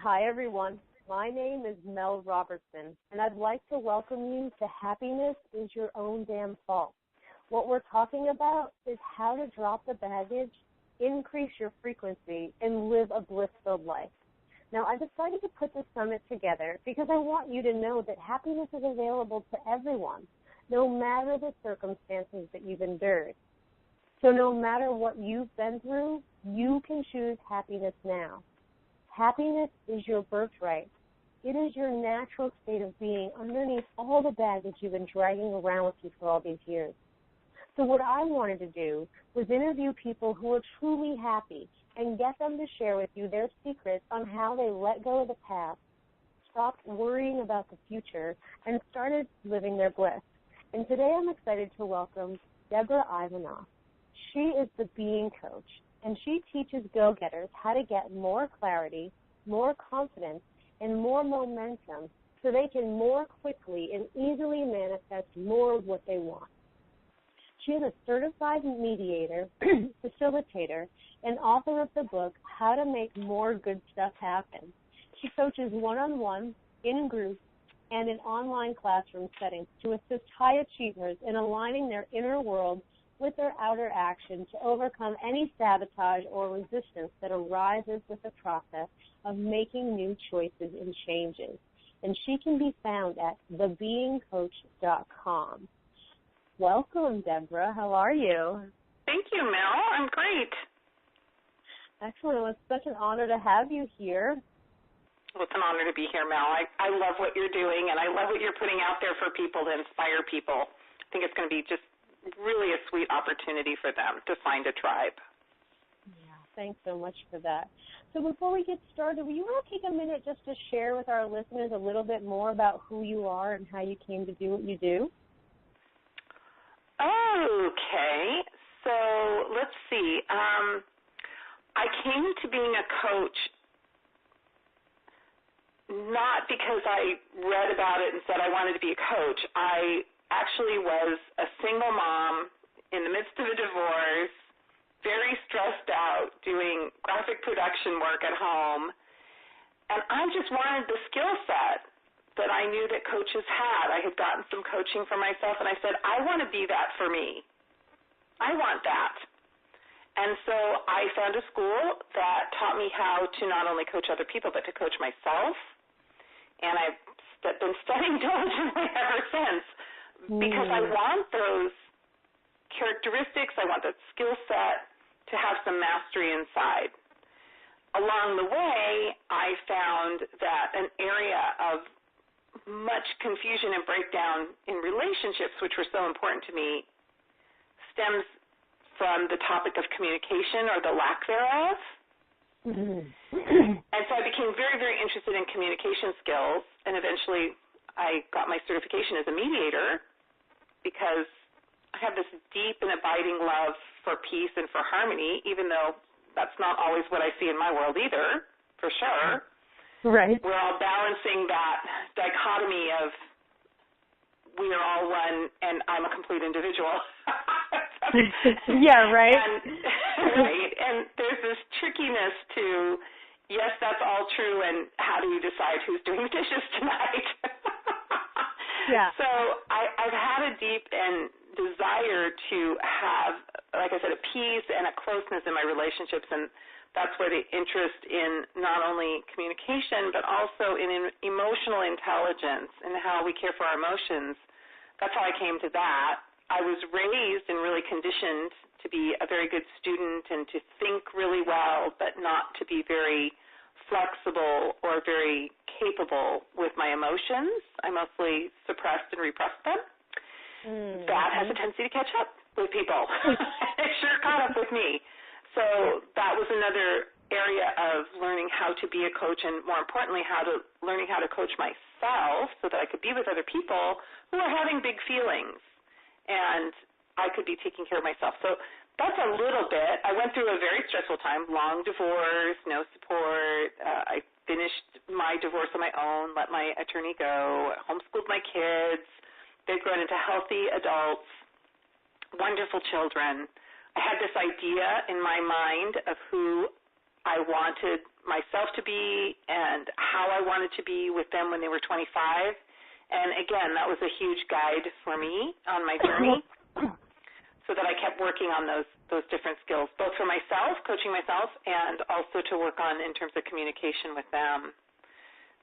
Hi, everyone. My name is Mel Robertson, and I'd like to welcome you to Happiness is Your Own Damn Fault. What we're talking about is how to drop the baggage, increase your frequency, and live a bliss-filled life. Now, I decided to put this summit together because I want you to know that happiness is available to everyone, no matter the circumstances that you've endured. So no matter what you've been through, you can choose happiness now. Happiness is your birthright. It is your natural state of being underneath all the baggage you've been dragging around with you for all these years. So what I wanted to do was interview people who are truly happy and get them to share with you their secrets on how they let go of the past, stopped worrying about the future, and started living their bliss. And today I'm excited to welcome Deborah Ivanoff. She is the Being Coach, and she teaches go-getters how to get more clarity, more confidence, and more momentum so they can more quickly and easily manifest more of what they want. She is a certified mediator, facilitator, and author of the book, How to Make More Good Stuff Happen. She coaches one-on-one, in groups, and in online classroom settings to assist high achievers in aligning their inner world with their outer action to overcome any sabotage or resistance that arises with the process of making new choices and changes. And she can be found at thebeingcoach.com. Welcome, Deborah. How are you? Thank you, Mel. I'm great. Excellent. Well, it's such an honor to have you here. Well, it's an honor to be here, Mel. I love what you're doing, and I love what you're putting out there for people to inspire people. I think it's going to be just really a sweet opportunity for them to find a tribe. Yeah, thanks so much for that. So before we get started, will you want to take a minute just to share with our listeners a little bit more about who you are and how you came to do what you do? Okay, so let's see. I came to being a coach not because I read about it and said I wanted to be a coach. I actually was a single mom in the midst of a divorce, very stressed out, doing graphic production work at home, and I just wanted the skill set that I knew that coaches had. I had gotten some coaching for myself, and I said, I want to be that for me. I want that. And so I found a school that taught me how to not only coach other people, but to coach myself, and I've been studying diligently ever since because I want those characteristics, I want that skill set to have some mastery inside. Along the way, I found that an area of much confusion and breakdown in relationships, which were so important to me, stems from the topic of communication or the lack thereof. And so I became very, very interested in communication skills, and eventually I got my certification as a mediator because I have this deep and abiding love for peace and for harmony, even though that's not always what I see in my world either, for sure. Right. We're all balancing that dichotomy of we are all one and I'm a complete individual. Yeah, right. Right. And there's this trickiness to, yes, that's all true, and how do you decide who's doing the dishes tonight? Yeah. So I've had a deep and desire to have, like I said, a peace and a closeness in my relationships, and that's where the interest in not only communication but also in emotional intelligence and how we care for our emotions. That's how I came to that. I was raised and really conditioned to be a very good student and to think really well, but not to be very flexible or very capable with my emotions. I mostly suppressed and repressed them. That has a tendency to catch up with people. It sure caught up with me. So that was another area of learning how to be a coach, and more importantly, learning how to coach myself so that I could be with other people who are having big feelings, and I could be taking care of myself. So that's a little bit. I went through a very stressful time, long divorce, no support. I finished my divorce on my own, let my attorney go, homeschooled my kids. They've grown into healthy adults, wonderful children. I had this idea in my mind of who I wanted myself to be and how I wanted to be with them when they were 25. And again, that was a huge guide for me on my journey, so that I kept working on those different skills, both for myself, coaching myself, and also to work on in terms of communication with them.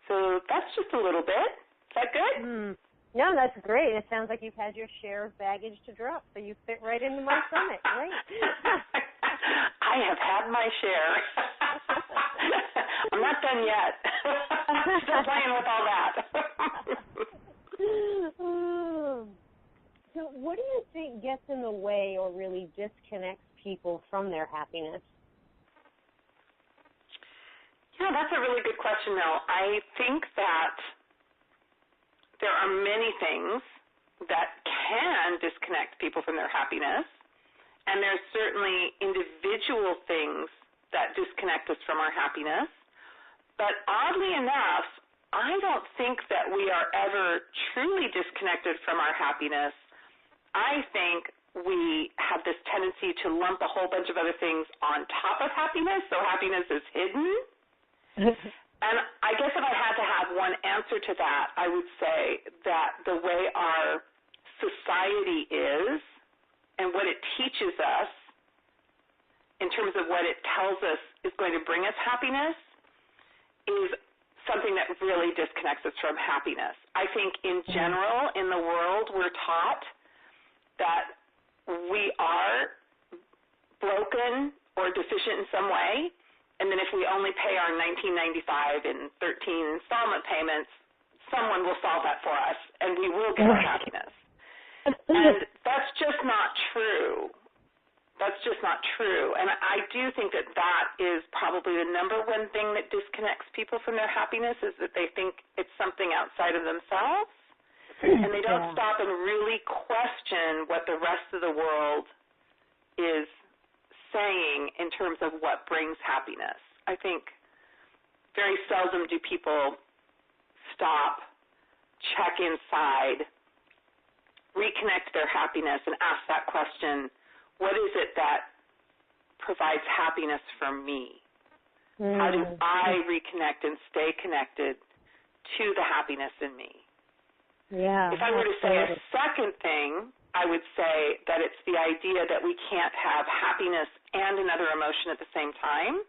So that's just a little bit. Is that good? No, that's great. It sounds like you've had your share of baggage to drop, so you fit right into my summit. Great. I have had my share. I'm not done yet. Still playing with all that. So what do you think gets in the way or really disconnects people from their happiness? Yeah, that's a really good question, Mel. I think that there are many things that can disconnect people from their happiness, and there's certainly individual things that disconnect us from our happiness. But oddly enough, I don't think that we are ever truly disconnected from our happiness. I think we have this tendency to lump a whole bunch of other things on top of happiness, so happiness is hidden. And I guess if I had to have one answer to that, I would say that the way our society is and what it teaches us in terms of what it tells us is going to bring us happiness is something that really disconnects us from happiness. I think in general in the world we're taught that we are broken or deficient in some way, and then if we only pay our $19.95 in 13 installment payments, someone will solve that for us, and we will get our happiness. And that's just not true. That's just not true. And I do think that that is probably the number one thing that disconnects people from their happiness, is that they think it's something outside of themselves, and they don't stop and really question what the rest of the world is saying in terms of what brings happiness. I think very seldom do people stop, check inside, reconnect their happiness, and ask that question, what is it that provides happiness for me? How do I reconnect and stay connected to the happiness in me? Yeah. If I were to say a second thing, I would say that it's the idea that we can't have happiness and another emotion at the same time.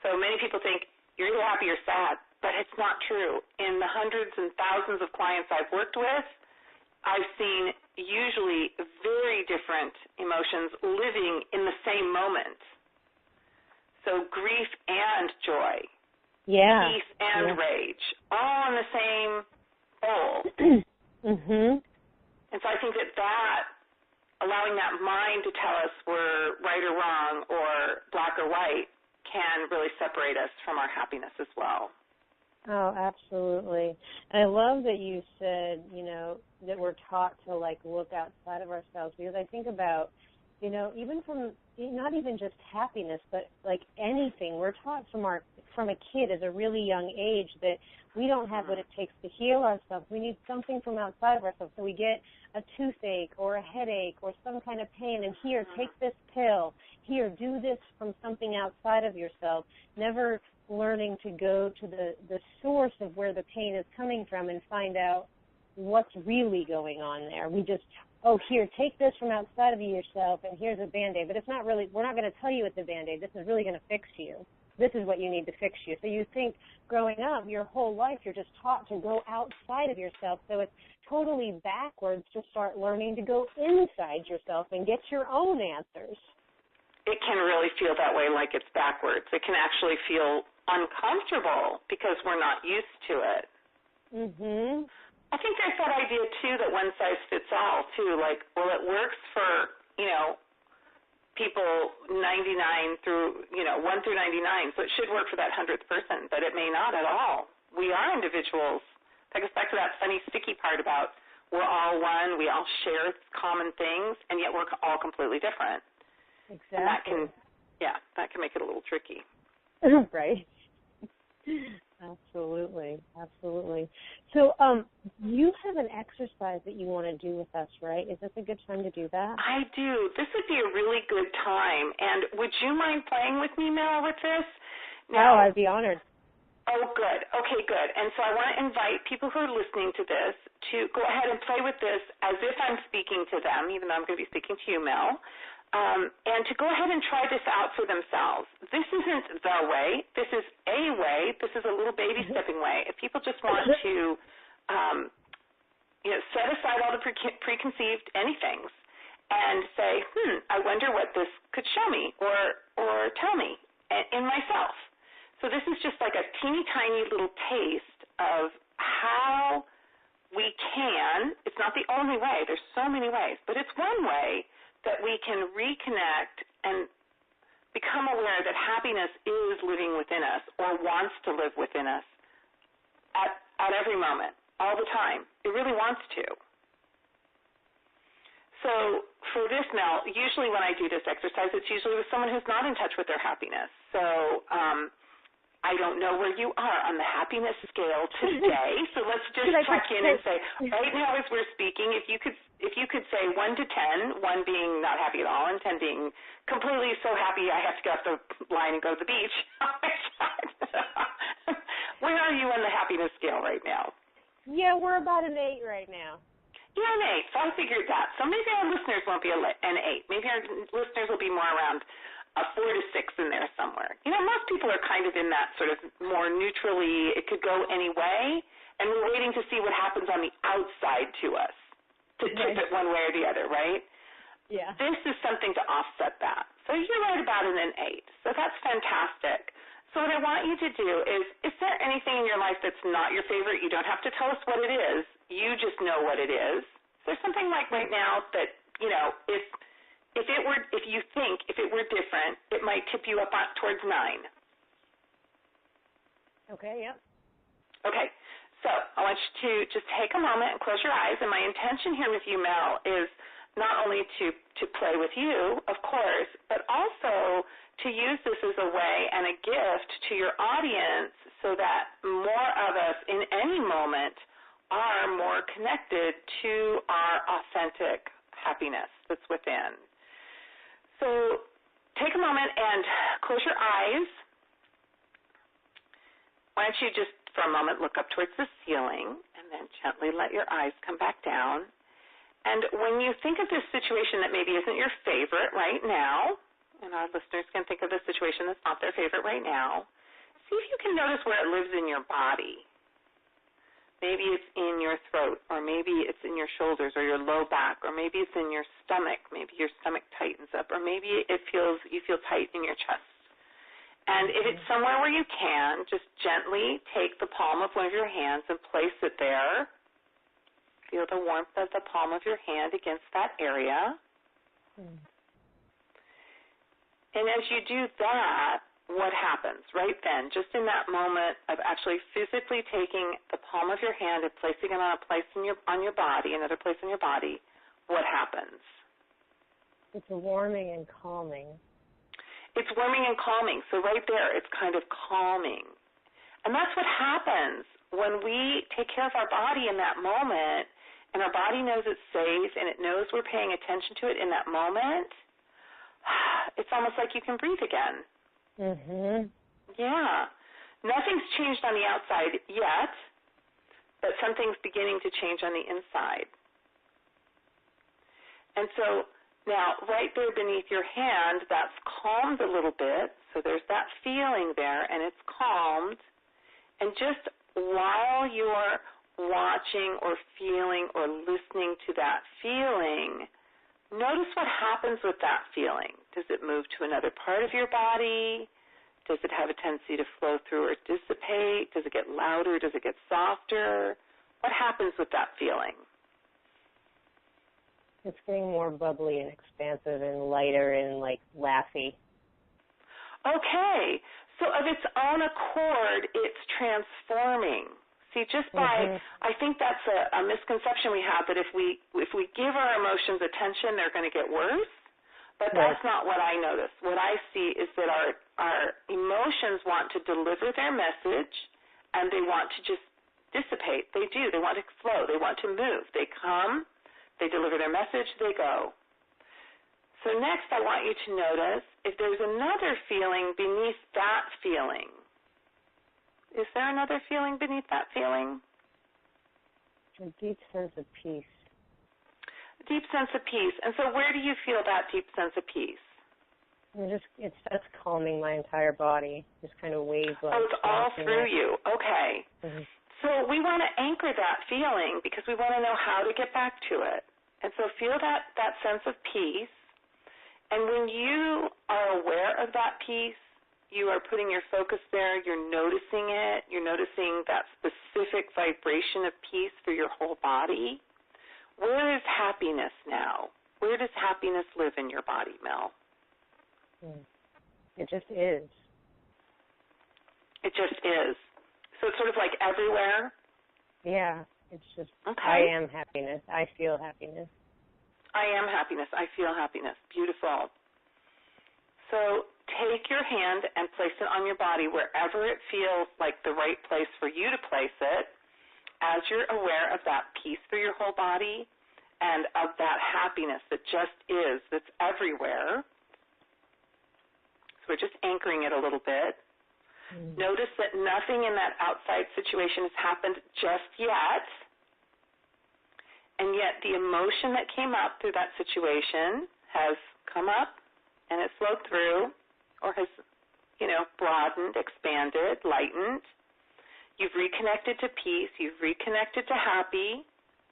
So many people think you're either happy or sad, but it's not true. In the hundreds and thousands of clients I've worked with, I've seen usually very different emotions living in the same moment. So grief and joy, peace and rage, all in the same bowl. And so I think that allowing that mind to tell us we're right or wrong or black or white can really separate us from our happiness as well. Oh, absolutely. And I love that you said, that we're taught to, look outside of ourselves, because I think about, even from, not even just happiness, but, anything. We're taught from a kid at a really young age that we don't have what it takes to heal ourselves. We need something from outside of ourselves. So we get a toothache or a headache or some kind of pain, and here, take this pill. Here, do this from something outside of yourself. Never learning to go to the source of where the pain is coming from and find out what's really going on there. We just, here, take this from outside of yourself, and here's a Band-Aid. But it's not really, we're not going to tell you it's a Band-Aid. This is really going to fix you. This is what you need to fix you. So you think growing up, your whole life, you're just taught to go outside of yourself. So it's totally backwards to start learning to go inside yourself and get your own answers. It can really feel that way, like it's backwards. It can actually feel uncomfortable because we're not used to it. I think there's that idea, too, that one size fits all, too. It works for, people 99 through, 1 through 99, so it should work for that 100th person, but it may not at all. We are individuals. That goes back to that funny, sticky part about we're all one, we all share common things, and yet we're all completely different. Exactly. And that can make it a little tricky. Right. Absolutely, absolutely. So you have an exercise that you want to do with us, right? Is this a good time to do that? I do. This would be a really good time. And would you mind playing with me, Mel, with this? Now, I'd be honored. Oh, good. Okay, good. And so I want to invite people who are listening to this to go ahead and play with this as if I'm speaking to them, even though I'm going to be speaking to you, Mel, and to go ahead and try this out for themselves. This isn't the way. This is a way. This is a little baby stepping way. If people just want to set aside all the preconceived anythings and say, I wonder what this could show me or tell me in myself. So this is just like a teeny tiny little taste of how we can, it's not the only way, there's so many ways, but it's one way that we can reconnect and become aware that happiness is living within us or wants to live within us at every moment, all the time. It really wants to. So for this, Mel, usually when I do this exercise, it's usually with someone who's not in touch with their happiness. So I don't know where you are on the happiness scale today, so let's just check in and say, right now as we're speaking, if you could say 1 to 10, 1 being not happy at all and 10 being completely so happy I have to get off the line and go to the beach. Where are you on the happiness scale right now? Yeah, we're about an 8 right now. You're an 8, so I figured that. So maybe our listeners won't be an 8. Maybe our listeners will be more around a 4 to 6 in there somewhere. Most people are kind of in that sort of more neutrally, it could go any way, and we're waiting to see what happens on the outside to us to tip it one way or the other, right? Yeah. This is something to offset that. So you're right about an 8. So that's fantastic. So what I want you to do is there anything in your life that's not your favorite? You don't have to tell us what it is. You just know what it is. Is there something like right now that, if it were different, it might tip you up towards 9. Okay, yep. Okay, so I want you to just take a moment and close your eyes. And my intention here with you, Mel, is not only to play with you, of course, but also to use this as a way and a gift to your audience so that more of us in any moment are more connected to our authentic happiness that's within. So take a moment and close your eyes. Why don't you just for a moment look up towards the ceiling and then gently let your eyes come back down. And when you think of this situation that maybe isn't your favorite right now, and our listeners can think of this situation that's not their favorite right now, see if you can notice where it lives in your body. Maybe it's in your throat, or maybe it's in your shoulders or your low back, or maybe it's in your stomach. Maybe your stomach tightens up, or maybe you feel tight in your chest. And if it's somewhere where you can, just gently take the palm of one of your hands and place it there. Feel the warmth of the palm of your hand against that area. And as you do that, what happens right then, just in that moment of actually physically taking the palm of your hand and placing it on a place on your body, another place on your body, what happens? It's warming and calming. It's warming and calming. So right there, it's kind of calming. And that's what happens when we take care of our body in that moment, and our body knows it's safe and it knows we're paying attention to it in that moment. It's almost like you can breathe again. Yeah. Nothing's changed on the outside yet, but something's beginning to change on the inside. And so now, right there beneath your hand, that's calmed a little bit. So there's that feeling there, and it's calmed. And just while you're watching or feeling or listening to that feeling, notice what happens with that feeling. Does it move to another part of your body? Does it have a tendency to flow through or dissipate? Does it get louder? Does it get softer? What happens with that feeling? It's getting more bubbly and expansive and lighter and, laughy. Okay. So of its own accord, it's transforming. See, just by, I think that's a misconception we have, that if we give our emotions attention, they're going to get worse. But that's not what I notice. What I see is that our emotions want to deliver their message, and they want to just dissipate. They do. They want to flow. They want to move. They come, they deliver their message, they go. So next I want you to notice if there's another feeling beneath that feeling. Is there another feeling beneath that feeling? A deep sense of peace. A deep sense of peace. And so where do you feel that deep sense of peace? It starts calming my entire body, just kind of waves like. Oh, it's all through you. Okay. Mm-hmm. So we want to anchor that feeling because we want to know how to get back to it. And so feel that sense of peace. And when you are aware of that peace, you are putting your focus there, you're noticing it, you're noticing that specific vibration of peace through your whole body. Where is happiness now? Where does happiness live in your body, Mel? It just is. It just is. So it's sort of like everywhere? Yeah, it's just, okay. I am happiness. I feel happiness. I am happiness. I feel happiness. Beautiful. So take your hand and place it on your body wherever it feels like the right place for you to place it as you're aware of that peace through your whole body and of that happiness that just is, that's everywhere. So we're just anchoring it a little bit. Notice that nothing in that outside situation has happened just yet. And yet the emotion that came up through that situation has come up and it's flowed through or has, broadened, expanded, lightened. You've reconnected to peace. You've reconnected to happy.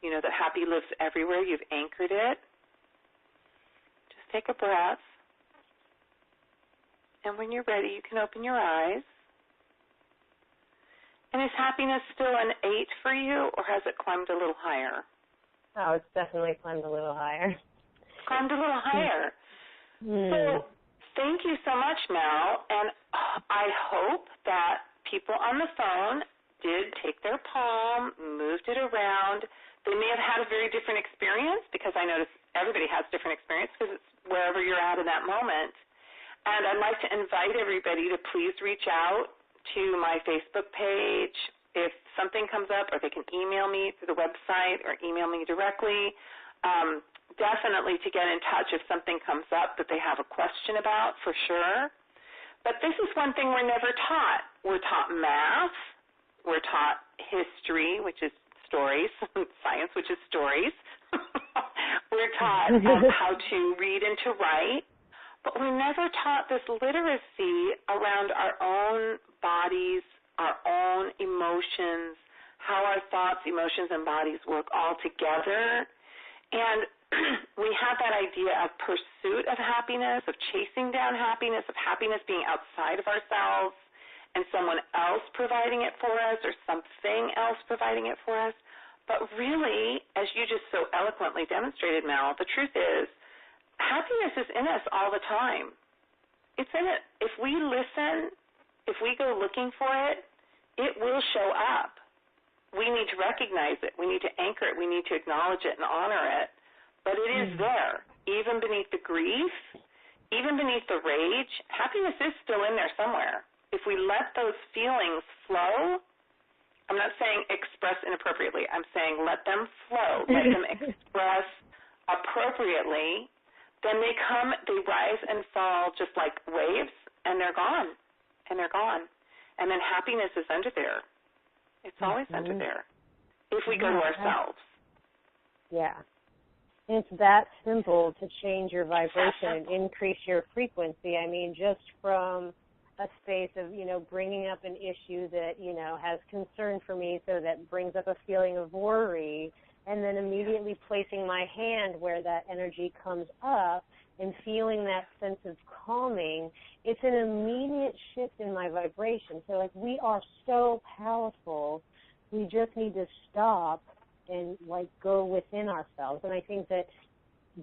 You know that happy lives everywhere. You've anchored it. Just take a breath. And when you're ready, you can open your eyes. And is happiness still an 8 for you or has it climbed a little higher? Oh, it's definitely climbed a little higher. Climbed a little higher. So thank you so much, Mel. And I hope that people on the phone did take their palm, moved it around. They may have had a very different experience because I notice everybody has different experience because it's wherever you're at in that moment. And I'd like to invite everybody to please reach out to my Facebook page. If something comes up, or they can email me through the website or email me directly, definitely to get in touch if something comes up that they have a question about, for sure. But this is one thing we're never taught. We're taught math. We're taught history, which is stories, science, which is stories. We're taught how to read and to write. But we're never taught this literacy around our own bodies, our own emotions, how our thoughts, emotions, and bodies work all together. And we have that idea of pursuit of happiness, of chasing down happiness, of happiness being outside of ourselves and someone else providing it for us or something else providing it for us. But really, as you just so eloquently demonstrated, Mel, the truth is happiness is in us all the time. It's in it. If we listen, if we go looking for it, it will show up. We need to recognize it. We need to anchor it. We need to acknowledge it and honor it. But it is there, even beneath the grief, even beneath the rage. Happiness is still in there somewhere. If we let those feelings flow, I'm not saying express inappropriately. I'm saying let them flow, let them express appropriately. Then they come, they rise and fall just like waves, and they're gone, and they're gone. And then happiness is under there. It's always under there if we go to ourselves. Yeah. And it's that simple to change your vibration and increase your frequency. I mean, just from a space of, bringing up an issue that, has concern for me, so that brings up a feeling of worry, and then immediately placing my hand where that energy comes up and feeling that sense of calming, it's an immediate shift in my vibration. So, we are so powerful. We just need to stop and, go within ourselves. And I think that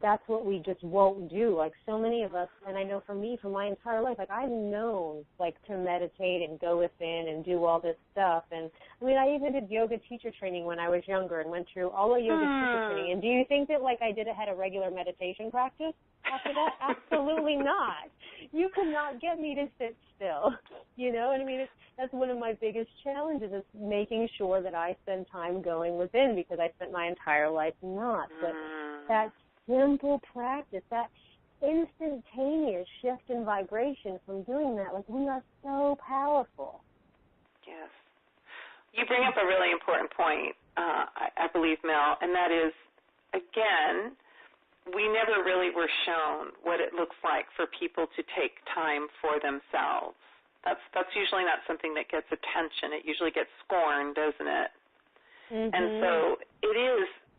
that's what we just won't do. Like so many of us, and I know for me, for my entire life, like I've known like to meditate and go within and do all this stuff. And I mean, I even did yoga teacher training when I was younger and went through all the yoga teacher training. And do you think that like I had a regular meditation practice after that? Absolutely not. You could not get me to sit still. You know, and I mean, that's one of my biggest challenges is making sure that I spend time going within, because I spent my entire life not. But that simple practice, that instantaneous shift in vibration from doing that, like we are so powerful. Yes. You bring up a really important point, I believe, Mel, and that is, again, we never really were shown what it looks like for people to take time for themselves. That's usually not something that gets attention. It usually gets scorned, doesn't it? Mm-hmm. And so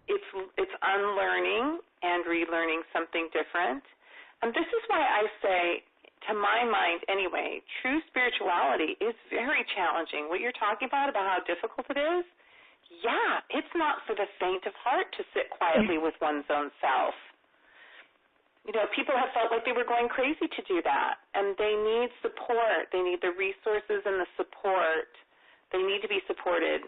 it's unlearning and relearning something different. And this is why I say, to my mind anyway, true spirituality is very challenging. What you're talking about how difficult it is, yeah, it's not for the faint of heart to sit quietly with one's own self. You know, people have felt like they were going crazy to do that, and they need support. They need the resources and the support. They need to be supported.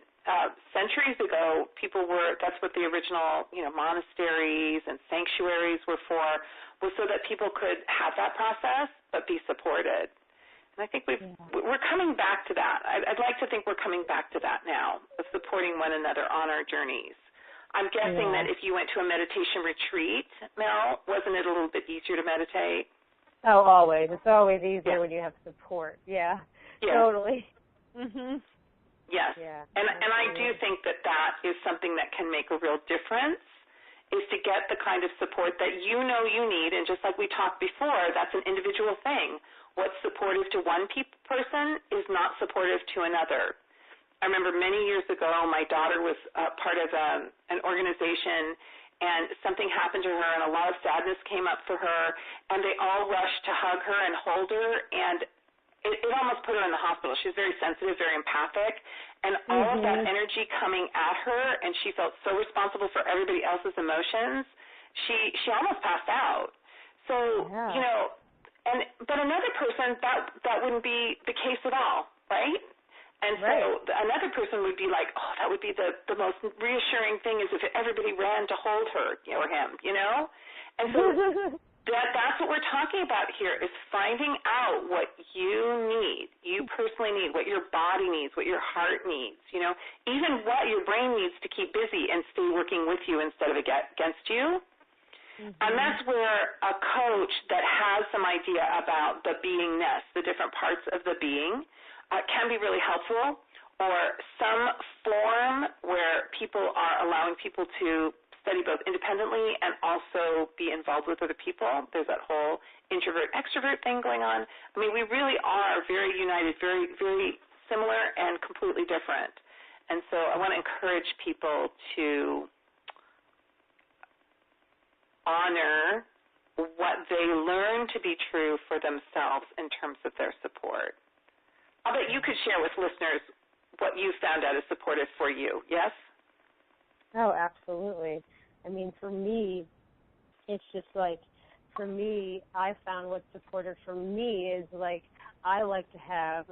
Centuries ago, that's what the original, monasteries and sanctuaries were for, was so that people could have that process but be supported. And I think we're coming back to that. I'd like to think we're coming back to that now, of supporting one another on our journeys. I'm guessing that if you went to a meditation retreat, Mel, wasn't it a little bit easier to meditate? Oh, always. It's always easier when you have support. Yeah. Totally. Mm-hmm. Yes. Yeah, and I do think that is something that can make a real difference, is to get the kind of support that you know you need. And just like we talked before, that's an individual thing. What's supportive to one person is not supportive to another. I remember many years ago, my daughter was part of an organization, and something happened to her, and a lot of sadness came up for her, and they all rushed to hug her and hold her, and it almost put her in the hospital. She was very sensitive, very empathic, and all of that energy coming at her, and she felt so responsible for everybody else's emotions, she almost passed out. So, but another person, that wouldn't be the case at all, right? And so another person would be like, oh, that would be the most reassuring thing, is if everybody ran to hold her or him, And so that's what we're talking about here, is finding out what you personally need, what your body needs, what your heart needs, even what your brain needs to keep busy and stay working with you instead of against you. Mm-hmm. And that's where a coach that has some idea about the beingness, the different parts of the being, can be really helpful, or some form where people are allowing people to study both independently and also be involved with other people. There's that whole introvert-extrovert thing going on. I mean, we really are very united, very, very similar and completely different. And so I want to encourage people to honor what they learn to be true for themselves in terms of their support. I'll bet you could share with listeners what you found out is supportive for you, yes? Oh, absolutely. I mean, for me, it's just like, for me, I found what's supportive for me is like, I like to have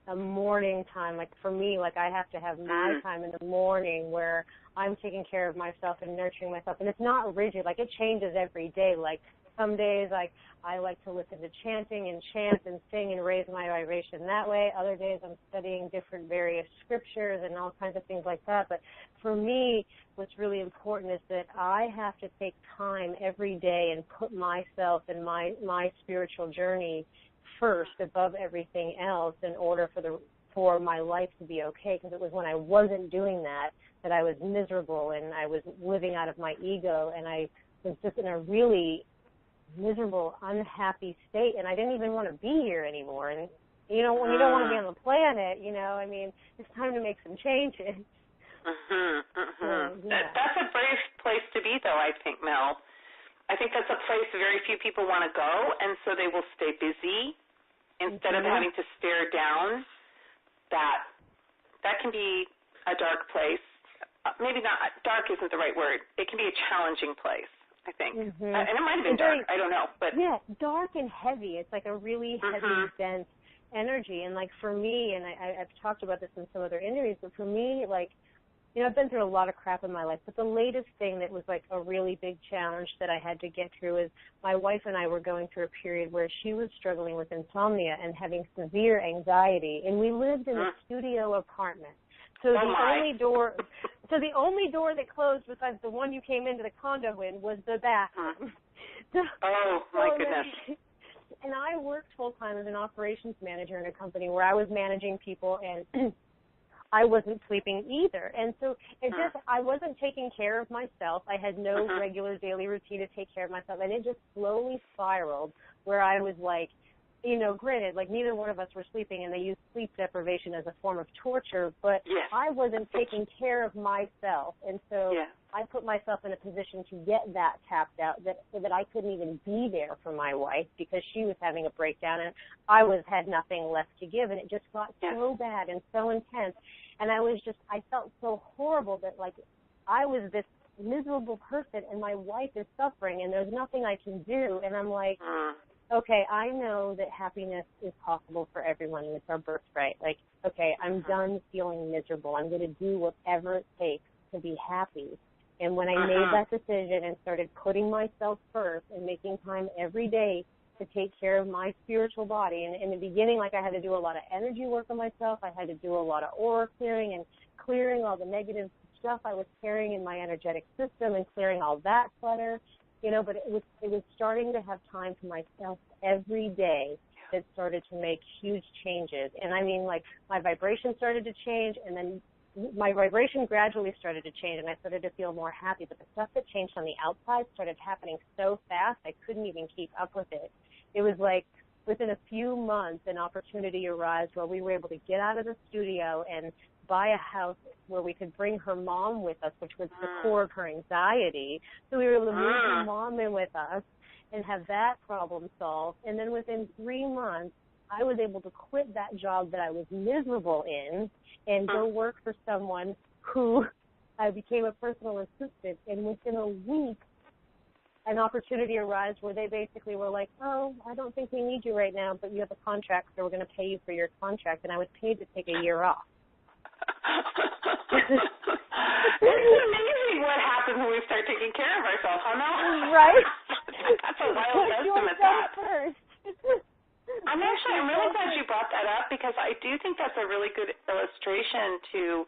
a morning time. Like for me, like I have to have my time in the morning where I'm taking care of myself and nurturing myself. And it's not rigid. Like it changes every day. Like some days, like I like to listen to chanting and chant and sing and raise my vibration that way. Other days I'm studying different various scriptures and all kinds of things like that. But for me, what's really important is that I have to take time every day and put myself and my spiritual journey first above everything else in order for my life to be okay. Because it was when I wasn't doing that I was miserable and I was living out of my ego, and I was just in a really miserable, unhappy state, and I didn't even want to be here anymore. And, when you don't want to be on the planet, I mean, it's time to make some changes. That's a brave place to be, though, I think, Mel. I think that's a place very few people want to go, and so they will stay busy instead of having to stare down. That can be a dark place. Maybe not, dark isn't the right word. It can be a challenging place. I think. Mm-hmm. And it might have been dark. I don't know. But yeah, dark and heavy. It's like a really heavy, dense energy. And, like, for me, and I've talked about this in some other interviews, but for me, like, you know, I've been through a lot of crap in my life, but the latest thing that was, like, a really big challenge that I had to get through is my wife and I were going through a period where she was struggling with insomnia and having severe anxiety, and we lived in a studio apartment. So the only door that closed besides the one you came into the condo in was the bathroom. My goodness. And I worked full-time as an operations manager in a company where I was managing people, and I wasn't sleeping either. And so I wasn't taking care of myself. I had no regular daily routine to take care of myself. And it just slowly spiraled where I was like, you know, granted, like, neither one of us were sleeping, and they used sleep deprivation as a form of torture, but I wasn't taking care of myself. And so I put myself in a position to get that tapped out, so that I couldn't even be there for my wife because she was having a breakdown, and I had nothing left to give, and it just got so bad and so intense. And I felt so horrible that, like, I was this miserable person, and my wife is suffering, and there's nothing I can do. And I'm like, okay, I know that happiness is possible for everyone, and it's our birthright. Like, okay, I'm done feeling miserable. I'm going to do whatever it takes to be happy. And when I made that decision and started putting myself first and making time every day to take care of my spiritual body, and in the beginning, like, I had to do a lot of energy work on myself. I had to do a lot of aura clearing and clearing all the negative stuff I was carrying in my energetic system and clearing all that clutter. You know, but it was starting to have time for myself every day that started to make huge changes. And I mean, like, my vibration started to change, and then my vibration gradually started to change, and I started to feel more happy. But the stuff that changed on the outside started happening so fast, I couldn't even keep up with it. It was like within a few months, an opportunity arose where we were able to get out of the studio and buy a house where we could bring her mom with us, which was the core of her anxiety. So we were able to move her mom in with us and have that problem solved. And then within 3 months, I was able to quit that job that I was miserable in and go work for someone who I became a personal assistant. And within a week, an opportunity arose where they basically were like, oh, I don't think we need you right now, but you have a contract, so we're going to pay you for your contract. And I was paid to take a year off. It's amazing what happens when we start taking care of ourselves, huh? Right? That's a wild estimate, that. I'm really glad you brought that up, because I do think that's a really good illustration to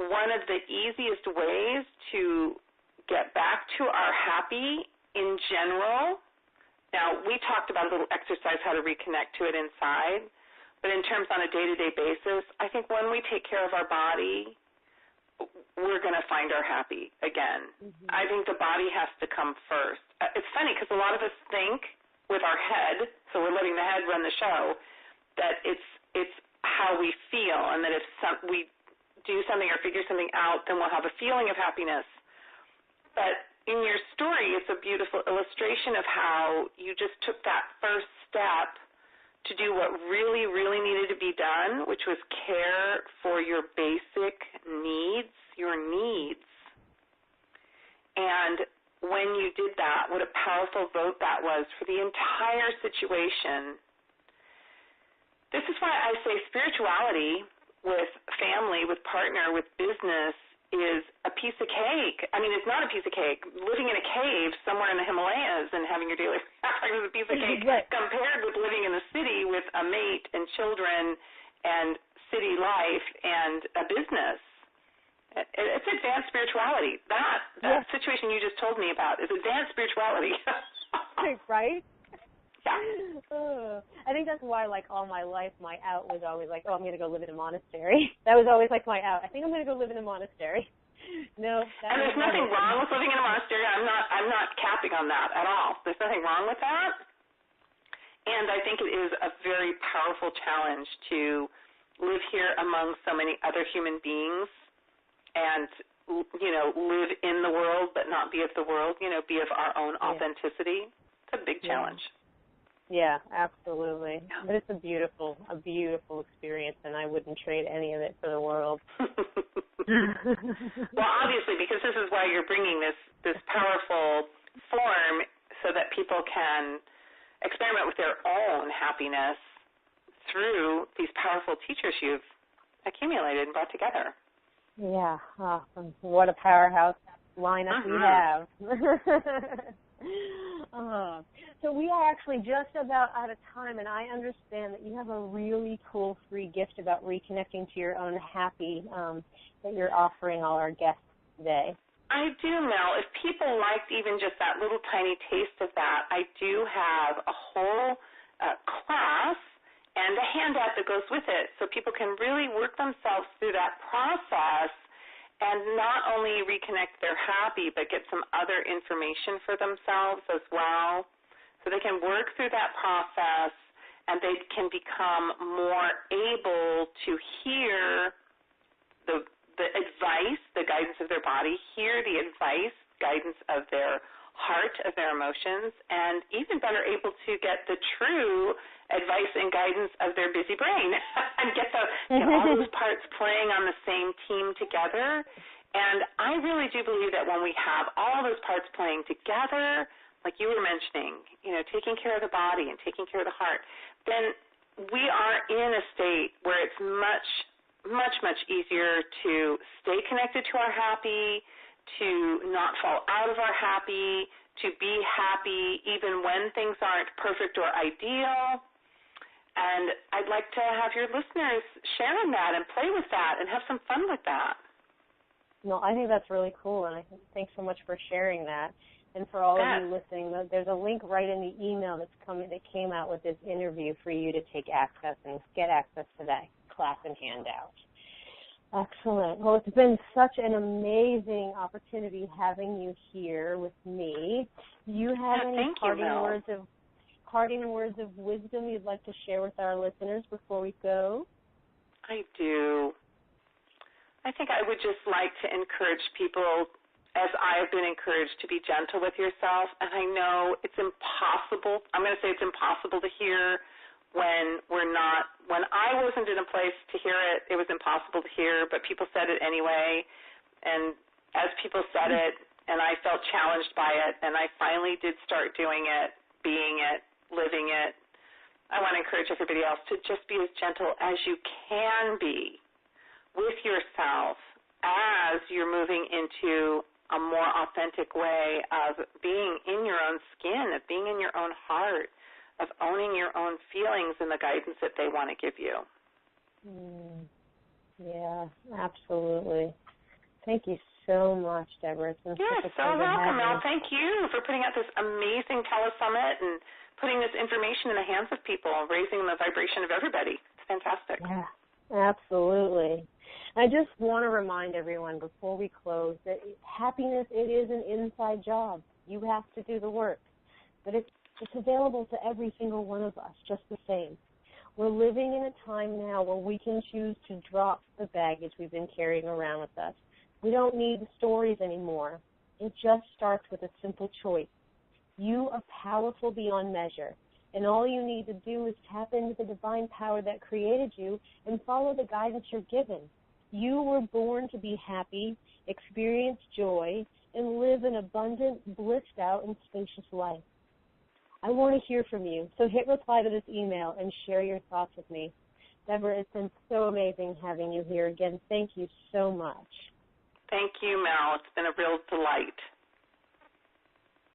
one of the easiest ways to get back to our happy in general. Now, we talked about a little exercise, how to reconnect to it inside. But in terms on a day-to-day basis, I think when we take care of our body, we're going to find our happy again. I think the body has to come first. It's funny because a lot of us think with our head, so we're letting the head run the show, that it's how we feel, and that if we do something or figure something out, then we'll have a feeling of happiness. But in your story, it's a beautiful illustration of how you just took that first step to do what really, really needed to be done, which was care for your basic needs, your needs. And when you did that, what a powerful vote that was for the entire situation. This is why I say spirituality with family, with partner, with business is a piece of cake. I mean, it's not a piece of cake. Living in a cave somewhere in the Himalayas and having your daily practice is a piece of cake compared with living in the city with a mate and children and city life and a business. It's advanced spirituality. That situation you just told me about is advanced spirituality. Right? Yeah. I think that's why, like, all my life, my out was always like, oh, I'm going to go live in a monastery. That was always, like, my out. I think I'm going to go live in a monastery. No. And there's nothing wrong with living in a monastery. I'm not capping on that at all. There's nothing wrong with that. And I think it is a very powerful challenge to live here among so many other human beings and, you know, live in the world but not be of the world, you know, be of our own authenticity. It's a big challenge. Yeah, absolutely. Yeah. But it's a beautiful experience, and I wouldn't trade any of it for the world. Well, obviously, because this is why you're bringing this powerful form so that people can experiment with their own happiness through these powerful teachers you've accumulated and brought together. Yeah, what a powerhouse lineup we have. So we are actually just about out of time, and I understand that you have a really cool free gift about reconnecting to your own happy that you're offering all our guests today. I do, Mel. If people liked even just that little tiny taste of that, I do have a whole class and a handout that goes with it, so people can really work themselves through that process and not only reconnect their happy, but get some other information for themselves as well. So they can work through that process, and they can become more able to hear the advice, the guidance of their body, hear the advice, guidance of their heart, of their emotions, and even better able to get the true advice and guidance of their busy brain and get all those parts playing on the same team together. And I really do believe that when we have all those parts playing together, like you were mentioning, taking care of the body and taking care of the heart, then we are in a state where it's much, much, much easier to stay connected to our happy, to not fall out of our happy, to be happy even when things aren't perfect or ideal. And I'd like to have your listeners share in that and play with that and have some fun with that. No, I think that's really cool, and thanks so much for sharing that. And for all of you listening, there's a link right in the email that came out with this interview for you to take access and get access to that class and handout. Excellent. Well, it's been such an amazing opportunity having you here with me. Do you have any parting words of wisdom you'd like to share with our listeners before we go? I do. I think I would just like to encourage people, as I have been encouraged, to be gentle with yourself. And I know it's impossible. I'm going to say it's impossible to hear when I wasn't in a place to hear it, it was impossible to hear, but people said it anyway. And as people said it, and I felt challenged by it, and I finally did start doing it, being it, living it, I want to encourage everybody else to just be as gentle as you can be with yourself as you're moving into a more authentic way of being in your own skin, of being in your own heart, of owning your own feelings and the guidance that they want to give you. Yeah, absolutely. Thank you so much, Deborah. It's been such a pleasure welcome, having Mel. Thank you for putting out this amazing telesummit and putting this information in the hands of people, raising the vibration of everybody. It's fantastic. Yeah, absolutely. I just want to remind everyone before we close that happiness, it is an inside job. You have to do the work. But it's available to every single one of us just the same. We're living in a time now where we can choose to drop the baggage we've been carrying around with us. We don't need the stories anymore. It just starts with a simple choice. You are powerful beyond measure, and all you need to do is tap into the divine power that created you and follow the guidance you're given. You were born to be happy, experience joy, and live an abundant, blissed out, and spacious life. I want to hear from you, so hit reply to this email and share your thoughts with me. Deborah, it's been so amazing having you here again. Thank you so much. Thank you, Mel. It's been a real delight.